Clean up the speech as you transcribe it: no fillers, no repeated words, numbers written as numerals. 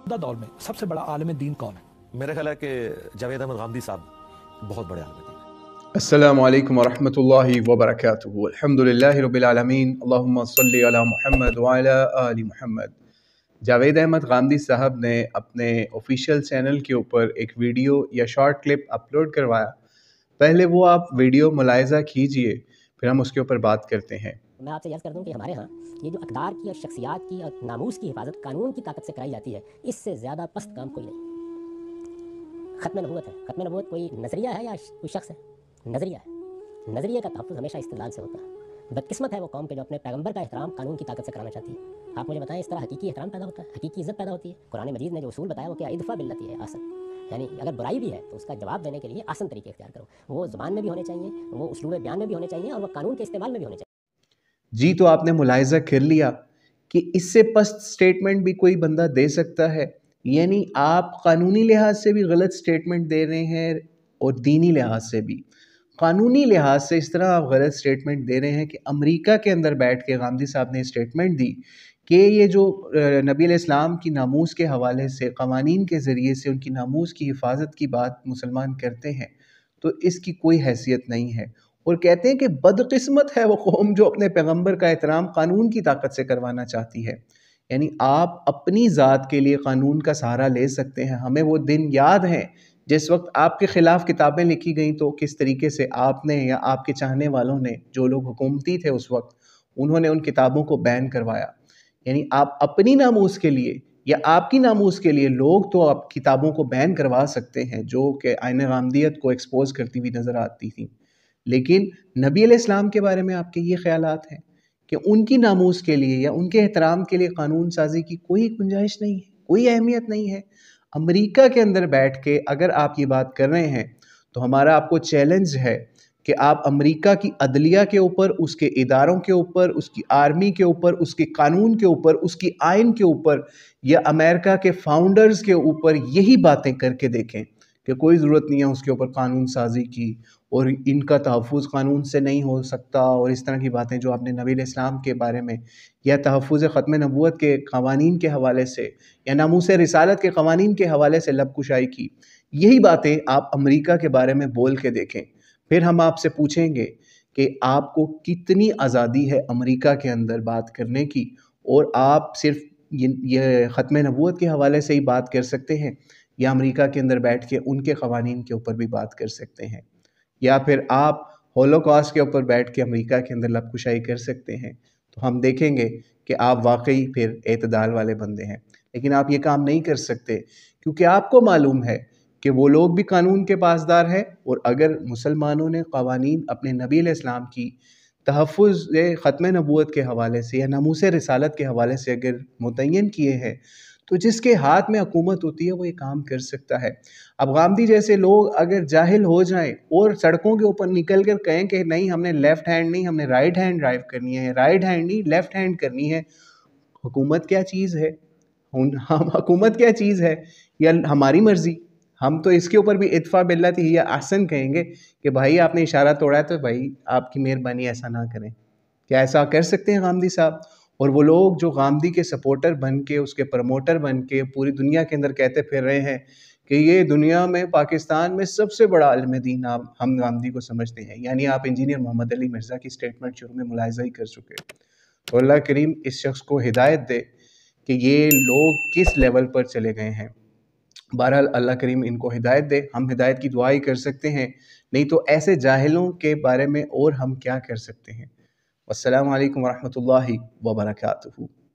दौर में सबसे बड़ा आलिम दीन कौन है? मेरा ख्याल है कि जावेद अहमद गांधी साहब बहुत बड़े आलिम दीन। अस्सलामु अलैकुम वरहमतुल्लाहि वबरकातुहू। अल्हम्दुलिल्लाहि रब्बिल आलमीन, अल्लाहुम्मा सल्लि अला मुहम्मद व अला आलि मुहम्मद। जावेद अहमद गांधी साहब ने अपने ऑफिशियल चैनल के ऊपर एक वीडियो या शॉर्ट क्लिप अपलोड करवाया। पहले वो आप वीडियो मुलाहिज़ा कीजिए, फिर हम उसके ऊपर बात करते हैं। मैं आपसे अर्ज़ कर दूं कि हमारे यहाँ ये जो अक़दार की और शख्सियात की और नामूस की हिफाजत कानून की ताकत से कराई जाती है, इससे ज़्यादा पस्त काम कोई नहीं। ख़त्म नबूवत है। ख़त्म नबूवत कोई नज़रिया है या कोई शख्स है? नज़रिया है। नज़रिए का तहफ़्फ़ुज़ हमेशा इस्तिदलाल से होता है। बदकिस्मत है वो कौम के जो अपने पैगम्बर का एहतराम कानून की ताकत से कराना चाहती है। आप मुझे बताएं, इस तरह हकीकी एहतराम पैदा होता है, हकीकी इज़्ज़त पैदा होती है? कुरान मजीद ने जो उसूल बताया वो क्या? इदफ़ा बिल्लती है आसन, यानी अगर बुराई भी है तो उसका जवाब देने के लिए आसन तरीके इख्तियार करो। वो ज़ुबान में भी होने चाहिए, वो उसलूब बयान में भी होने चाहिए और वो कानून के इस्तेमाल में भी होने चाहिए। जी, तो आपने मुलाहिज़ा कर लिया कि इससे पस्त स्टेटमेंट भी कोई बंदा दे सकता है। यानी आप कानूनी लिहाज से भी गलत स्टेटमेंट दे रहे हैं और दीनी लिहाज से भी। कानूनी लिहाज से इस तरह आप गलत स्टेटमेंट दे रहे हैं कि अमेरिका के अंदर बैठ के गांधी साहब ने स्टेटमेंट दी कि ये जो नबी अलैहिस्सलाम की नामूस के हवाले से क़वानीन के ज़रिए से उनकी नामूस की हिफाजत की बात मुसलमान करते हैं, तो इसकी कोई हैसियत नहीं है। और कहते हैं कि बदकिस्मत है वो कौम जो अपने पैगंबर का एहतराम कानून की ताकत से करवाना चाहती है। यानी आप अपनी ज़ात के लिए कानून का सहारा ले सकते हैं। हमें वो दिन याद हैं जिस वक्त आपके ख़िलाफ़ किताबें लिखी गई, तो किस तरीके से आपने या आपके चाहने वालों ने, जो लोग हुकूमती थे उस वक्त, उन्होंने उन किताबों को बैन करवाया। यानी आप अपनी नामूस के लिए या आपकी नामूस के लिए लोग तो आप किताबों को बैन करवा सकते हैं जो कि आईन गामदियत को एक्सपोज करती हुई नज़र आती थी, लेकिन नबी अलैहिस्सलाम के बारे में आपके ये ख्यालात हैं कि उनकी नामूस के लिए या उनके एहतराम के लिए कानून साजी की कोई गुंजाइश नहीं है, कोई अहमियत नहीं है। अमेरिका के अंदर बैठ के अगर आप ये बात कर रहे हैं तो हमारा आपको चैलेंज है कि आप अमेरिका की अदलिया के ऊपर, उसके इदारों के ऊपर, उसकी आर्मी के ऊपर, उसके कानून के ऊपर, उसकी आइन के ऊपर या अमेरिका के फाउंडर्स के ऊपर यही बातें करके देखें कि कोई ज़रूरत नहीं है उसके ऊपर कानून साजी की और इनका तहफ़्फ़ुज़ कानून से नहीं हो सकता, और इस तरह की बातें जो आपने नबी अलैहिस्सलाम के बारे में या तहफ़्फ़ुज़ ख़त्म नबूवत के क़वानीन के हवाले से या नामूस रिसालत के क़वानीन के हवाले से लबकुशाई की, यही बातें आप अमेरिका के बारे में बोल के देखें। फिर हम आपसे पूछेंगे कि आपको कितनी आज़ादी है अमेरिका के अंदर बात करने की, और आप सिर्फ ये ख़त्म नबूवत के हवाले से ही बात कर सकते हैं या अमेरिका के अंदर बैठ के उनके क़वानीन के ऊपर भी बात कर सकते हैं, या फिर आप होलोकॉस्ट के ऊपर बैठ के अमेरिका के अंदर लबकुशाई कर सकते हैं। तो हम देखेंगे कि आप वाकई फिर एतदाल वाले बंदे हैं। लेकिन आप ये काम नहीं कर सकते क्योंकि आपको मालूम है कि वो लोग भी कानून के पासदार हैं, और अगर मुसलमानों ने क़वानीन अपने नबी अलैहिस्सलाम की तहफ़्फ़ुज़ ख़त्म नबूवत के हवाले से या नामूस रिसालत के हवाले से अगर मुतय्यन किए हैं, तो जिसके हाथ में हुकूमत होती है वो ये काम कर सकता है। अब गांधी जैसे लोग अगर जाहिल हो जाएं और सड़कों के ऊपर निकल कर कहें कि नहीं हमने लेफ़्ट हैंड नहीं, हमने राइट हैंड ड्राइव करनी है, राइट हैंड नहीं लेफ़्ट हैंड करनी है, हुकूमत क्या चीज़ है? हम हुकूमत क्या चीज़ है या हमारी मर्ज़ी? हम तो इसके ऊपर भी इत्फ़ा बिल्लती या अहसन कहेंगे कि भाई आपने इशारा तोड़ा है तो भाई आपकी मेहरबानी ऐसा ना करें। क्या ऐसा कर सकते हैं गांधी साहब? और वो लोग जो गांधी के सपोर्टर बन के, उसके प्रमोटर बन के पूरी दुनिया के अंदर कहते फिर रहे हैं कि ये दुनिया में पाकिस्तान में सबसे बड़ा आलिम दीन हम गांधी को समझते हैं, यानी आप इंजीनियर मोहम्मद अली मिर्ज़ा की स्टेटमेंट शुरू में मुलाहिज़ा ही कर चुके। तो अल्लाह करीम इस शख्स को हिदायत दे कि ये लोग किस लेवल पर चले गए हैं। बहरहाल अल्लाह करीम इनको हिदायत दे। हम हिदायत की दुआ ही कर सकते हैं, नहीं तो ऐसे जाहिलों के बारे में और हम क्या कर सकते हैं। अस्सलामु अलैकुम वरहमतुल्लाहि वबरकातुहू।